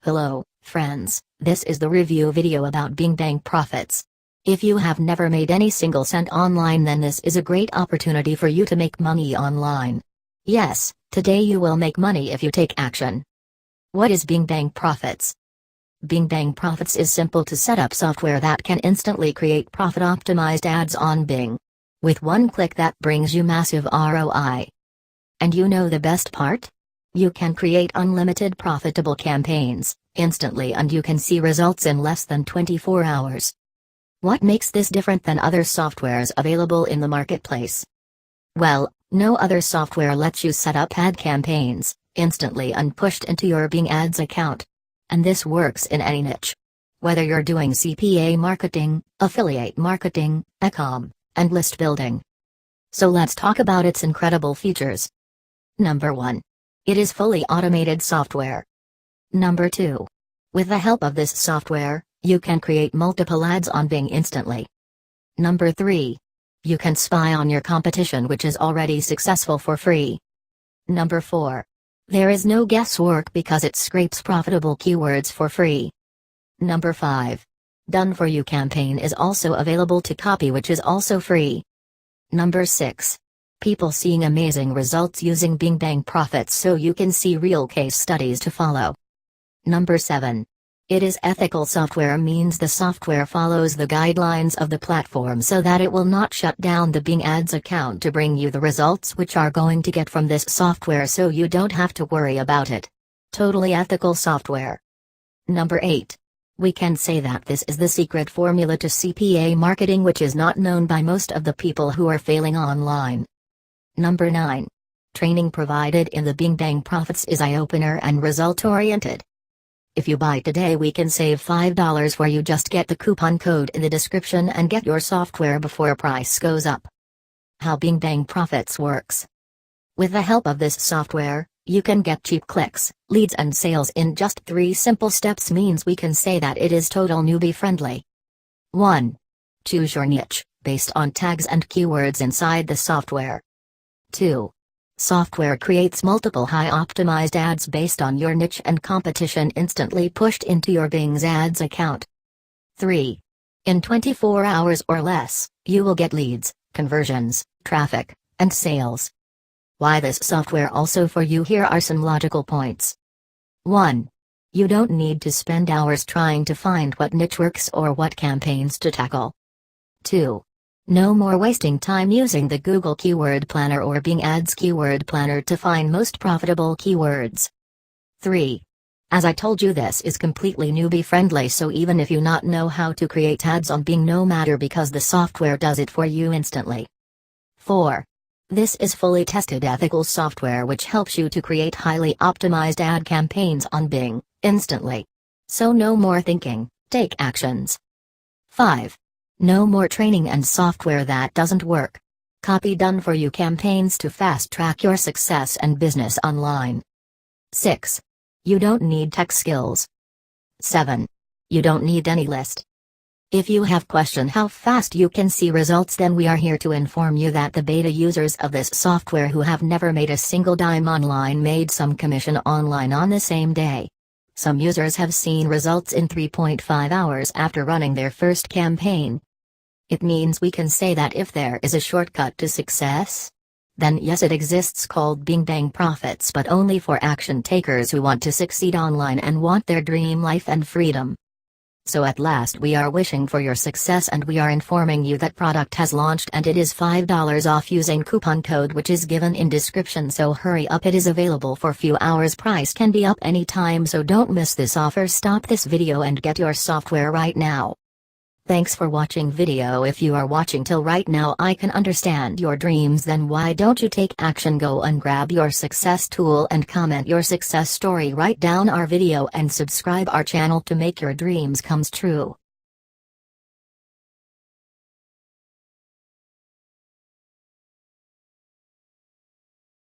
Hello, friends, this is the review video about Bing Bang Profits. If you have never made any single cent online, then this is a great opportunity for you to make money online. Yes, today you will make money if you take action. What is Bing Bang Profits? Bing Bang Profits is simple to set up software that can instantly create profit-optimized ads on Bing. With one click that brings you massive ROI. And you know the best part? You can create unlimited profitable campaigns, instantly, and you can see results in less than 24 hours. What makes this different than other softwares available in the marketplace? Well, no other software lets you set up ad campaigns, instantly and pushed into your Bing Ads account. And this works in any niche. Whether you're doing CPA marketing, affiliate marketing, e-com, and list building. So let's talk about its incredible features. Number 1. It is fully automated software. Number 2. With the help of this software, you can create multiple ads on Bing instantly. Number 3. You can spy on your competition which is already successful for free. Number 4. There is no guesswork because it scrapes profitable keywords for free. Number 5. Done for you campaign is also available to copy, which is also free. Number 6. People seeing amazing results using Bing Bang Profits, so you can see real case studies to follow. Number 7. It is ethical software, means the software follows the guidelines of the platform so that it will not shut down the Bing Ads account to bring you the results which are going to get from this software, so you don't have to worry about it. Totally ethical software. Number 8. We can say that this is the secret formula to CPA marketing, which is not known by most of the people who are failing online. Number 9. Training provided in the Bing Bang Profits is eye-opener and result-oriented. If you buy today, we can save $5 where you just get the coupon code in the description and get your software before price goes up. How Bing Bang Profits works. With the help of this software, you can get cheap clicks, leads and sales in just 3 simple steps, means we can say that it is total newbie friendly. 1. Choose your niche, based on tags and keywords inside the software. 2. Software creates multiple high-optimized ads based on your niche and competition, instantly pushed into your Bing's ads account. 3. In 24 hours or less, you will get leads, conversions, traffic, and sales. Why this software also for you? Here are some logical points. 1. You don't need to spend hours trying to find what niche works or what campaigns to tackle. 2. No more wasting time using the Google Keyword Planner or Bing Ads Keyword Planner to find most profitable keywords. 3. As I told you, this is completely newbie friendly, so even if you not know how to create ads on Bing, no matter, because the software does it for you instantly. 4. This is fully tested ethical software which helps you to create highly optimized ad campaigns on Bing, instantly. So no more thinking, take actions. 5. No more training and software that doesn't work. Copy done for you campaigns to fast track your success and business online. 6. You don't need tech skills. 7. You don't need any list. If you have questioned how fast you can see results, then we are here to inform you that the beta users of this software who have never made a single dime online made some commission online on the same day. Some users have seen results in 3.5 hours after running their first campaign. It means we can say that if there is a shortcut to success, then yes, it exists, called Bing Bang Profits, but only for action takers who want to succeed online and want their dream life and freedom. So at last we are wishing for your success, and we are informing you that product has launched and it is $5 off using coupon code which is given in description, so hurry up, it is available for few hours, price can be up anytime, so don't miss this offer. Stop this video and get your software right now. Thanks for watching video. If you are watching till right now, I can understand your dreams, then why don't you take action? Go and grab your success tool and comment your success story right down our video and subscribe our channel to make your dreams come true.